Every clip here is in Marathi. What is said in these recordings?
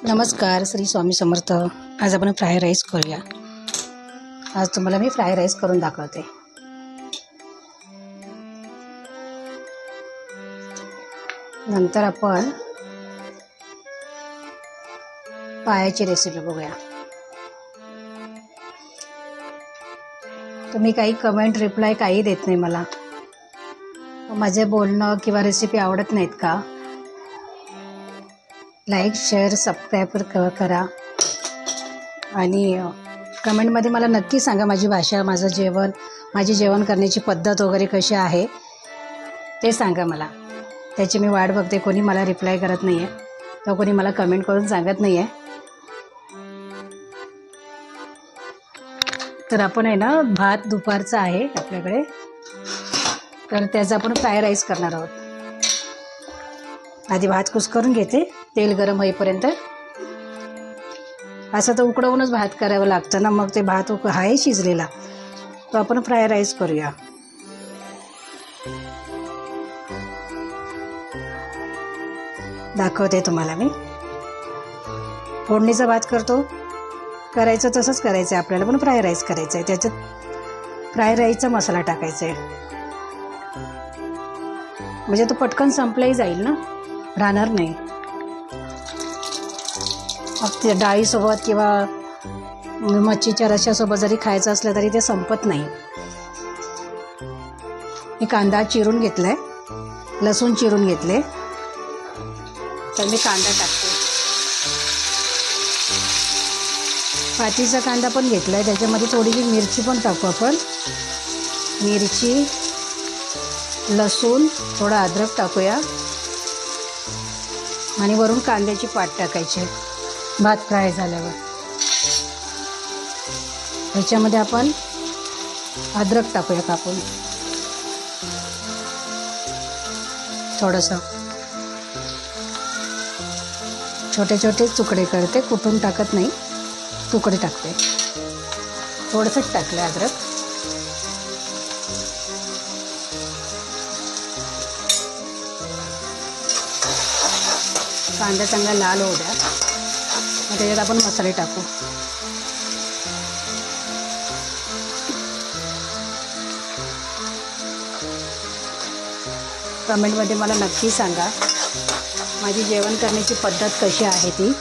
नमस्कार, श्री स्वामी समर्थ। आज आपण फ्राय राईस करूया। आज तुम्हाला मी फ्राय राईस करून दाखवते। नंतर आपण पायाची रेसिपी बघूया। तुम्ही काही कमेंट रिप्लाय काही देत नाही मला, माझे बोलणं किंवा रेसिपी आवडत नाहीत का? लाईक, शेअर, सबस्क्राईब करा आणि कमेंटमध्ये मला नक्की सांगा माझी भाषा, माझं जेवण, माझी जेवण करण्याची पद्धत वगैरे कशी आहे ते सांगा मला। त्याची मी वाट बघते। कोणी मला रिप्लाय करत नाही आहे तर कोणी मला कमेंट करून सांगत नाही आहे। तर आपण आहे ना, भात दुपारचा आहे आपल्याकडे, तर त्याचा आपण फ्राय राईस करणार आहोत। आधी भात कुस्करून घेते, तेल गरम होईपर्यंत। असं तर उकडवूनच भात करावं लागतं ना, मग ते भात आहे शिजलेला, तो आपण फ्राय राईस करूया। दाखवते तुम्हाला मी। फोडणीचा भात करायचं तसंच करायचं आहे आपल्याला, पण फ्राय राईस करायचं आहे। त्याच्यात फ्राय राईसचा मसाला टाकायचा आहे, म्हणजे तो पटकन संपलाही जाईल ना, राहणार नाही। मग ते डाळीसोबत किंवा मच्छीच्या रश्श्यासोबत जरी खायचं असलं तरी ते संपत नाही। मी कांदा चिरून घेतलाय, लसूण चिरून घेतले, तर मी कांदा टाकते। पातीचा कांदा पण घेतलाय, त्याच्यामध्ये थोडीशी मिरची पण टाकू आपण। मिरची, लसूण, थोडा अद्रक टाकूया आणि वरून कांद्याची पात टाकायची भात फ्राय झाल्यावर। ह्याच्यामध्ये आपण अद्रक टाकूया कापून, थोडंसं छोटे छोटे तुकडे करते, कुठून टाकत नाही, तुकडे टाकते। थोडंसंच टाकलं अद्रक। कांदा चांगला लाल होऊ द्या, मग त्याच्यात आपण मसाले टाकू। कमेंटमध्ये मला नक्की सांगा माझी जेवण करण्याची पद्धत कशी आहे ती।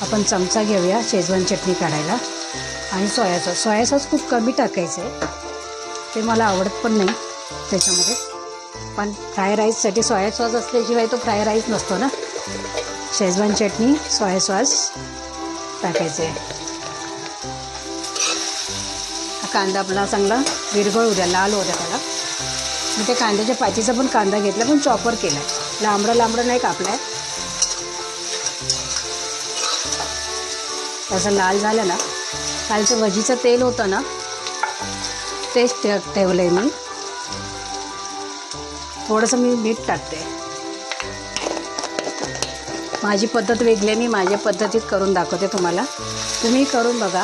आपण चमचा घेऊया शेजवान चटणी काढायला आणि सोया सॉस खूप कमी टाकायचं आहे, ते मला आवडत पण नाही त्याच्यामध्ये। पण फ्राय राईससाठी सोया सॉस असल्याशिवाय तो फ्राय राईस नसतो ना। शेजवान चटणी, सोया सॉस टाकायचं आहे। कांदा आपला चांगला विरघळू द्या, लाल होऊ द्या त्याला। मी त्या कांद्याच्या पातीचा पण कांदा घेतला, पण चॉपर केला आहे, लांबडं नाही कापला आहे। असं लाल झालं ना, कालचं भजीचं तेल होतं ना, तेच ठेवलं आहे मी। थोडंसं मी मीठ टाकते। माझी पद्धत वेगळी आहे, मी माझ्या पद्धतीत करून दाखवते तुम्हाला। तुम्ही करून बघा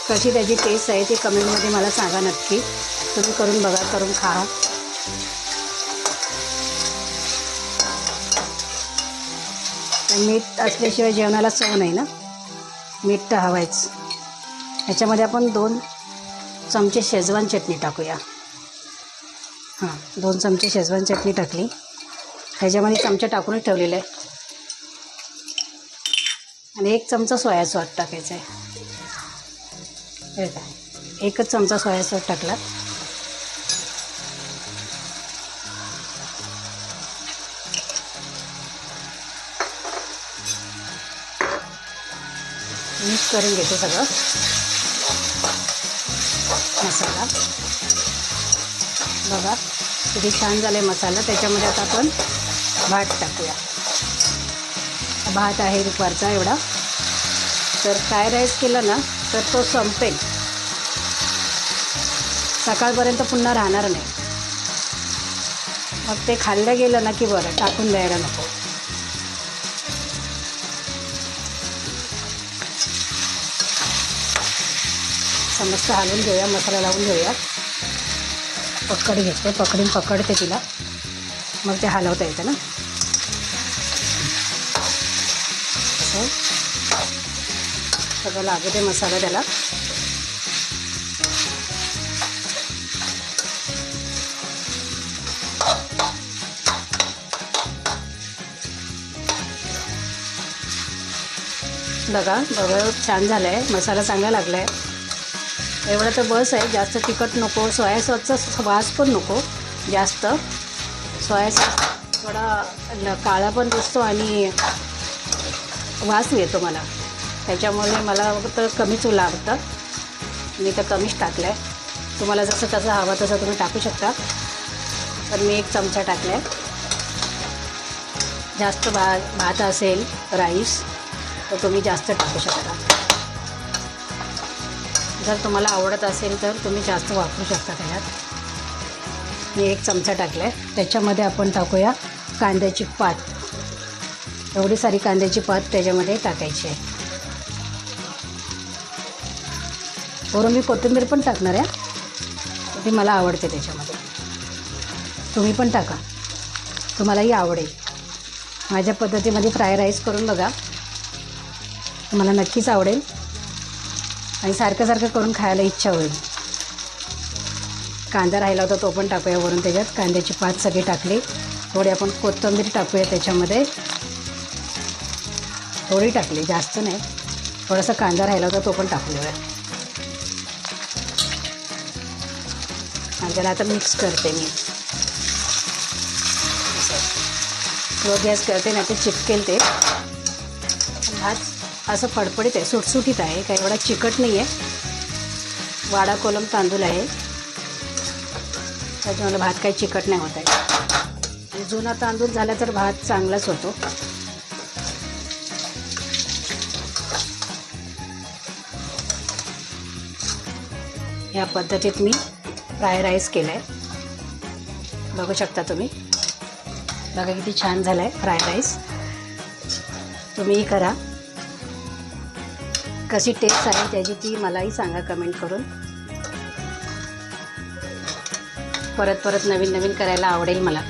कशी त्याची टेस्ट आहे, ती कमेंटमध्ये मला सांगा नक्की। तुम्ही करून बघा, करून खा। मीठ असल्याशिवाय जेवणाला चव नाही ना, मीठ तर हवंच। ह्याच्यामध्ये आपण 2 चमचे शेजवान चटणी टाकूया। 2 चमचे शेजवान चटणी टाकली, ह्याच्यामध्ये चमचा टाकूनच ठेवलेला आहे। आणि 1 चमचा सोया सॉस टाकायचा आहे। हे काय, 1च चमचा सोया सॉस टाकला। मिक्स करून घेतो सगळं मसाला। बघा किती छान झालं आहे मसाला। त्याच्यामध्ये आता आपण भात टाकूया। भात आहे दुपारचा एवढा, तर फ्राय राईस केलं ना तर तो संपेल, सकाळपर्यंत पुन्हा राहणार नाही। मग ते खाल्लं गेलं ना की बरं, टाकून द्यायला नको। मस्त हलवून घेऊया, मसाला लावून घेऊया। पकड घेते, पकडते तिला, मग ते हलवता येतं ना। टाकायचं आहे. सगळं लागू दे मसाला त्याला. बघा बघा छान झालं आहे. मसाला चांगला लागला आहे. एवढं तर बस आहे. जास्त तिखट नको. सोया सॉसचा वास पण नको जास्त. सोया सॉस थोडा काळा पण दिसतो आणि वास येतो मला. त्याच्यामुळे मला तर कमीच लागतं. मी तर कमीच टाकलं आहे. तुम्हाला जसं कसं हवं तसं तुम्ही टाकू शकता. तर मी 1 चमचा टाकला आहे. जास्त भात असेल राईस तर तुम्ही जास्त टाकू शकता. जर तुम्हाला आवडत असेल तर तुम्ही जास्त वापरू शकता. त्याच्यात मी 1 चमचा टाकला आहे. त्याच्यामध्ये आपण टाकूया कांद्याची पात. एवढी सारी कांद्याची पात त्याच्यामध्ये टाकायची आहे. वरून मी कोथिंबीर पण टाकणार आहे. ती मला आवडते त्याच्यामध्ये. तुम्ही पण टाका, तुम्हालाही आवडेल. माझ्या पद्धतीमध्ये फ्राय राईस करून बघा, तुम्हाला नक्कीच आवडेल आणि सारखं सारखं करून खायला इच्छा होईल. कांदा राहिला होता तो पण टाकूया वरून त्याच्यात. कांद्याची पात सगळी टाकली. थोडी आपण कोथिंबीर टाकूया त्याच्यामध्ये. थोडी टाकली, जास्त नाही. थोडासा कांदा राहिला होता तो पण टाकूया. आणि त्याला आता मिक्स करते मी. स्लो गॅस करते, नाही ते चिपकेल ते. भात असं फडफडीत आहे, सुटसुटीत आहे, काही एवढा चिकट नाही आहे. वाडा कोलम तांदूळ आहे त्याच्यामुळे भात काही चिकट नाही होत आहे. जुना तांदूळ झाला तर भात चांगलाच होतो. या पद्धतीत मी फ्राय राईस केला आहे. बघू शकता तुम्ही. बघा किती छान झाला आहे फ्राय राईस. तुम्हीही करा. कशी टेस्ट आहे त्याची ती मलाही सांगा कमेंट करून. परत परत नवीन नवीन करायला आवडेल मला.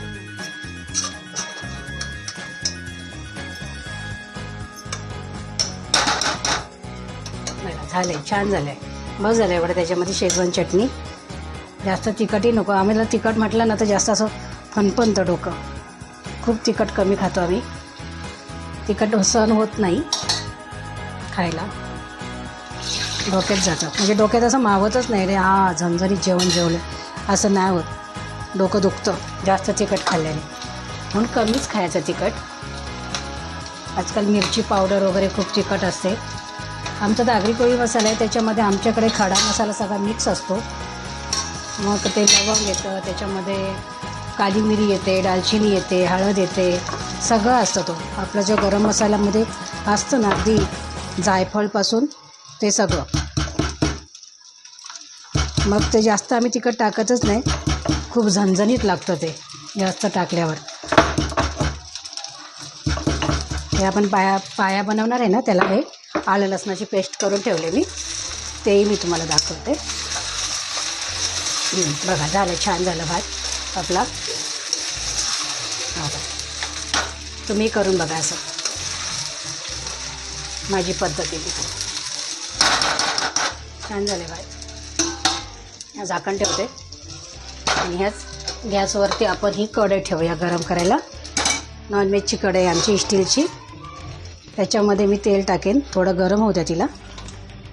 झालं आहे, छान झालं आहे. बस झालं एवढं. त्याच्यामध्ये शेजवान चटणी. जास्त तिखटही नको. आम्हाला तिखट म्हटलं ना तर जास्त असं फणफणतं डोकं. खूप तिखट कमी खातो आम्ही. तिखट सहन होत नाही खायला. डोक्यात जातं, म्हणजे डोक्यात असं मावतच नाही रे हा झणझणीत जेवण जेवलं असं नाही होत. डोकं दुखतं जास्त तिखट खाल्ल्याने. म्हणून कमीच खायचं तिखट. आजकाल मिरची पावडर वगैरे खूप तिखट असते. आमचा दागरी कोळी मसाला आहे त्याच्यामध्ये आमच्याकडे खडा मसाला सगळा मिक्स असतो. मग ते लवंग येतं, त्याच्यामध्ये काली मिरी येते, दालचिनी येते, हळद येते, सगळं असतं. तो आपला जो गरम मसाल्यामध्ये असतं ना अगदी जायफळपासून ते सगळं. मग ते जास्त आम्ही तिखट टाकतच नाही. खूप झणझणीत लागतं ते जास्त टाकल्यावर. हे आपण पाया बनवणार आहे ना त्याला हे आलं लसणाची पेस्ट करून ठेवले मी. तेही मी तुम्हाला दाखवते. बघा झालं, छान झालं भात आपला. तुम्ही करून बघा असं माझी पद्धतीने. छान झाले भात. झाकण ठेवते आणि ह्याच गॅसवरती आपण ही कढई ठेवूया गरम करायला. नॉनव्हेजची कढई आमची स्टीलची. त्याच्यामध्ये मी तेल टाकेन. थोडं गरम होऊ द्या तिला.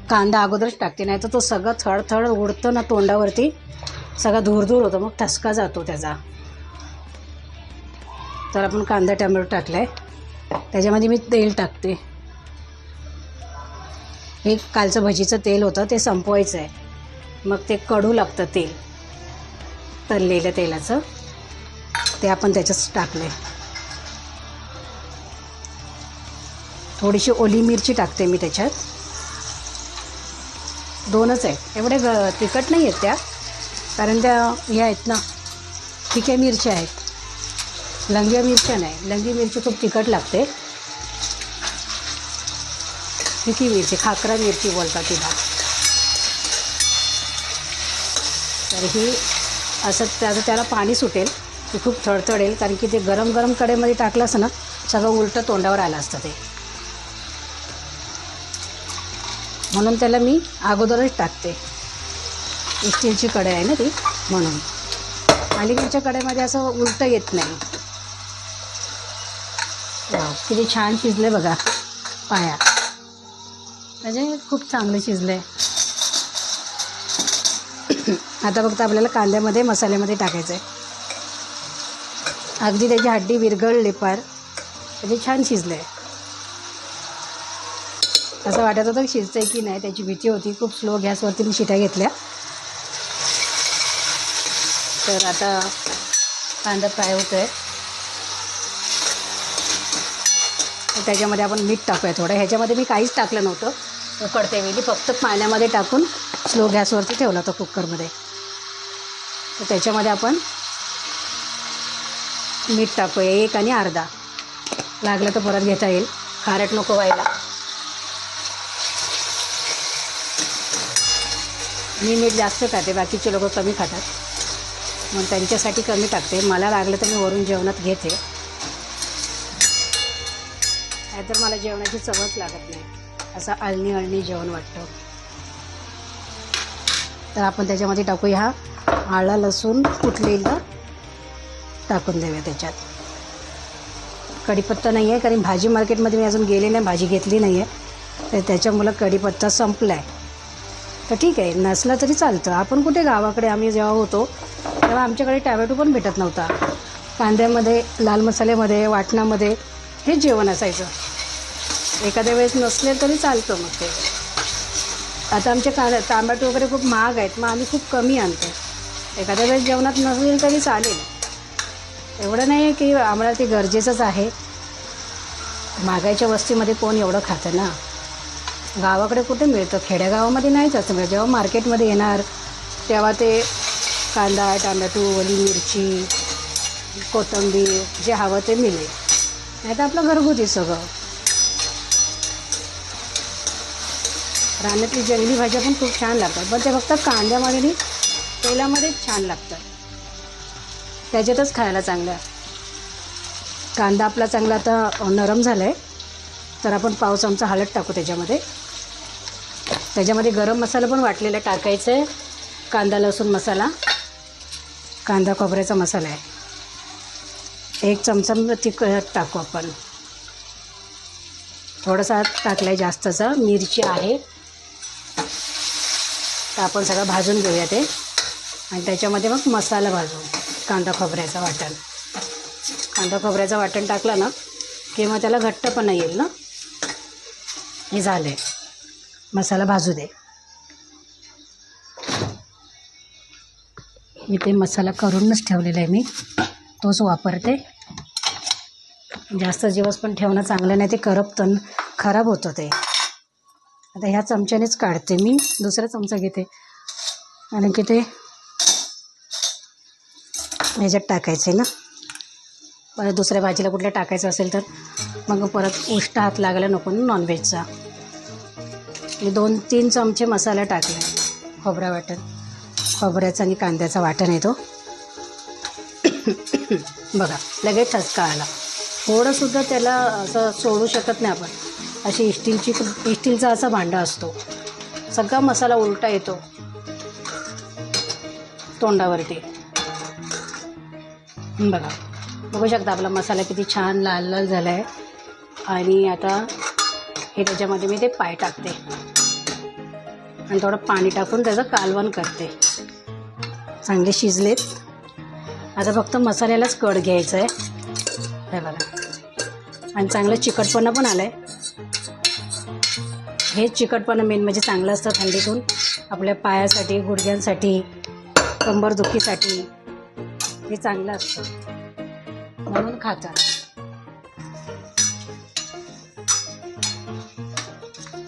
कांदा अगोदरच टाकते, नाही तर तो सगळं थळथळ उडतं ना तोंडावरती. सगळा धूर होतो, मग ठसका जातो त्याचा. तर आपण कांदा टोमॅटो टाकला आहे. त्याच्यामध्ये मी तेल टाकते. हे कालचं भजीचं तेल होतं ते संपवायचं आहे. मग ते कडू लागतं तेल, तळलेलं तेलाचं. ते आपण त्याच्यात टाकले. थोडीशी ओली मिरची टाकते मी त्याच्यात. 2च आहेत, एवढे तिखट नाही आहेत त्या, कारण त्या हे आहेत ना फिक्या मिरच्या आहेत. लंग्या मिरच्या नाही. लंगी मिरची खूप तिखट लागते. फिकी मिरची, खाकरा मिरची बोलतात तिला. तर ही असं त्याला पाणी सुटेल, ते खूप थडथडेल, कारण की ते गरम गरम कढईमध्ये टाकलं असं ना सगळं उलटं तोंडावर आलं असतं ते. म्हणून त्याला मी अगोदरच टाकते. स्टीलची कढई आहे ना ती, म्हणून. अलीकडच्या कढईमध्ये असं उलटं येत नाही. वाव, किती छान शिजले बघा पाया, म्हणजे खूप चांगलं शिजलं. आता फक्त आपल्याला कांद्यामध्ये मसाल्यामध्ये टाकायचं आहे. अगदी त्याची हड्डी विरघळली पार, म्हणजे छान शिजलं आहे. असं वाटत होतं शिजतं आहे की नाही, त्याची भीती होती. खूप स्लो गॅसवरती मी शिट्या घेतल्या. तर आता कांदा फ्राय होतो आहे. त्याच्यामध्ये आपण मीठ टाकूया थोडं. ह्याच्यामध्ये मी काहीच टाकलं नव्हतं उकडते वेळी, फक्त पाण्यामध्ये टाकून स्लो गॅसवरती ठेवला होता कुकरमध्ये. तर त्याच्यामध्ये आपण मीठ टाकूया 1 आणि अर्धा. लागलं तर परत घेता येईल, खारट नको व्हायला. मी मीठ जास्त खाते, बाकीचे लोक कमी खातात, म्हणून त्यांच्यासाठी कमी टाकते. मला लागलं तर मी वरून जेवणात घेते, नाहीतर मला जेवणाची चवच लागत नाही. असं अळणी जेवण वाटतं. तर आपण त्याच्यामध्ये टाकूया आलं लसूण कुटलेलं टाकून देऊया त्याच्यात. कढीपत्ता नाही आहे, कारण भाजी मार्केटमध्ये मी अजून गेले नाही, भाजी घेतली नाही आहे, तर त्याच्यामुळं कढीपत्ता संपला आहे. तर ठीक आहे, नसला तरी चालतं. आपण कुठे गावाकडे आम्ही जेव्हा होतो तेव्हा आमच्याकडे टॅमॅटो पण भेटत नव्हता. कांद्यामध्ये, लाल मसाल्यामध्ये, वाटणामध्ये हेच जेवण असायचं. एखाद्या वेळेस नसले तरी चालतं मग ते. आता आमचे टॅमॅटो वगैरे खूप महाग आहेत, मग आम्ही खूप कमी आणतो. एखाद्या वेळेस जेवणात नसेल तरी चालेल, एवढं नाही की आम्हाला ते गरजेचंच आहे. महागाईच्या वस्तीमध्ये कोण एवढं खातं ना. गावाकडे कुठे मिळतं, खेड्यागावामध्ये नाहीच असं मिळतं. जेव्हा मार्केटमध्ये येणार तेव्हा ते कांदा, टॅमॅटो, ओली मिरची, कोथिंबीर जे हवं ते मिळेल. नाही तर आपलं घरगुती सगळं. रानातली जंगली भाज्या पण खूप छान लागतात, पण ते फक्त कांद्यामध्ये आणि तेलामध्येच छान लागतात. त्याच्यातच खायला चांगलं. कांदा आपला चांगला आता नरम झाला आहे, तर आपण पाव चमचा हळद टाकू त्याच्यामध्ये. त्याच्यामध्ये गरम मसाला पण वाटलेला टाकायचा आहे. कांदा लसूण मसाला, कांदा खोबऱ्याचा मसाला आहे. 1 चमचा तिखट टाकू आपण, थोडासा टाकला आहे जास्तचा. मिरची आहे, तर आपण सगळं भाजून घेऊया ते. आणि त्याच्यामध्ये मग मसाला भाजू, कांदा खोबऱ्याचं वाटण. कांदा खोबऱ्याचं वाटण टाकलं ना की मग त्याला घट्टपणा येईल ना. हे झालं आहे, मसाला भाजू दे. इथे मसाला करूनच ठेवलेला आहे मी, तोच वापरते. जास्त दिवस पण ठेवणं चांगलं नाही, ते करपतं, खराब होतं ते. आता ह्या चमच्यानेच काढते मी, दुसरा चमचा घेते आणि की ते ह्याच्यात टाकायचं आहे ना. परत दुसऱ्या भाजीला कुठल्या टाकायचं असेल तर मग परत उष्ट हात लागायला नको ना नॉनव्हेजचा. मी 2-3 चमचे मसाला टाकला. खोबरा वाटण, खोबऱ्याचा आणि कांद्याचा वाटण आहे तो. बघा लगेच ठसका आला. थोडंसुद्धा त्याला असं सोडू शकत नाही आपण. अशी स्टीलचा असा भांडा असतो, सगळा मसाला उलटा येतो तोंडावरती. बघा, बघू शकता आपला मसाला किती छान लाल लाल झाला आहे. आणि आता हे त्याच्यामध्ये मी ते पाय टाकते आणि थोडं पाणी टाकून त्याचं कालवण करते. चांगले शिजलेत. आता फक्त मसाल्यालाच कढ घ्यायचं आहे. हे बघा, आणि चांगलं चिकटपणा पण आलं आहे. हे चिकटपणा मेन म्हणजे चांगलं असतं थंडीतून आपल्या पायासाठी, गुडघ्यांसाठी, कंबरदुखीसाठी हे चांगलं असतं, म्हणून खातात.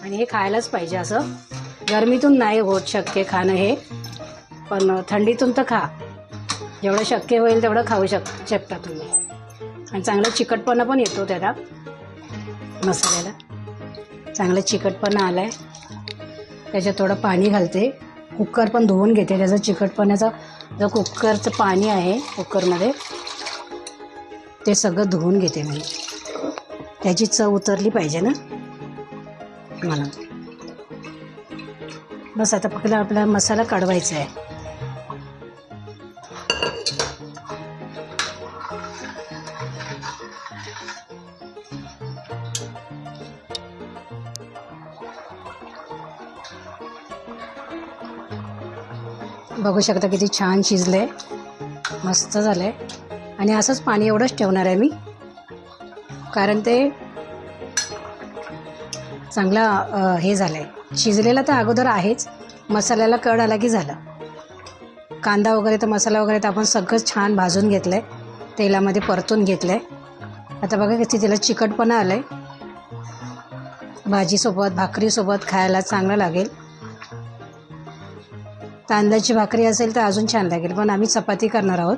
आणि हे खायलाच पाहिजे. असं गरमीतून नाही होत शक्य खाणं हे, पण थंडीतून तर खा. जेवढं शक्य होईल तेवढं खाऊ शकता तुम्ही. आणि चांगला चिकटपणा पण येतो त्याला, मसाल्याला चांगला चिकटपणा आला आहे. त्याच्यात थोडं पाणी घालते. कुकर पण धुवून घेते. त्याचा चिकटपणाचा जो कुकरचं पाणी आहे कुकरमध्ये ते सगळं धुवून घेते मी. त्याची चव उतरली पाहिजे ना म्हणून. बस आता फक्त आपला मसाला काढवायचा आहे. बघू शकता किती छान शिजले, मस्त झालंय. आणि असंच पाणी एवढंच ठेवणार आहे मी, कारण ते चांगला हे झालंय. शिजलेला तर अगोदर आहेच, मसाल्याला कड आला की झालं. कांदा वगैरे तर मसाला वगैरे तर आपण सगळं छान भाजून घेतलंय, तेलामध्ये परतून घेतलंय. आता बघा किती त्याला चिकटपणा आलंय. भाजीसोबत भाकरीसोबत खायला चांगलं लागेल. तांदळाची भाकरी असेल तर अजून छान लागेल, पण आम्ही चपाती करणार आहोत.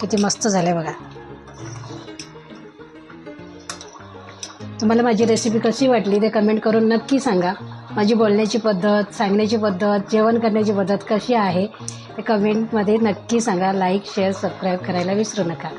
किती मस्त झालं बघा. तुम्हाला माझी रेसिपी कशी वाटली ते कमेंट करून नक्की सांगा. माझी बोलण्याची पद्धत, सांगण्याची पद्धत, जेवण करण्याची पद्धत कशी आहे ते कमेंटमध्ये नक्की सांगा. लाईक, शेअर, सबस्क्राईब करायला विसरू नका.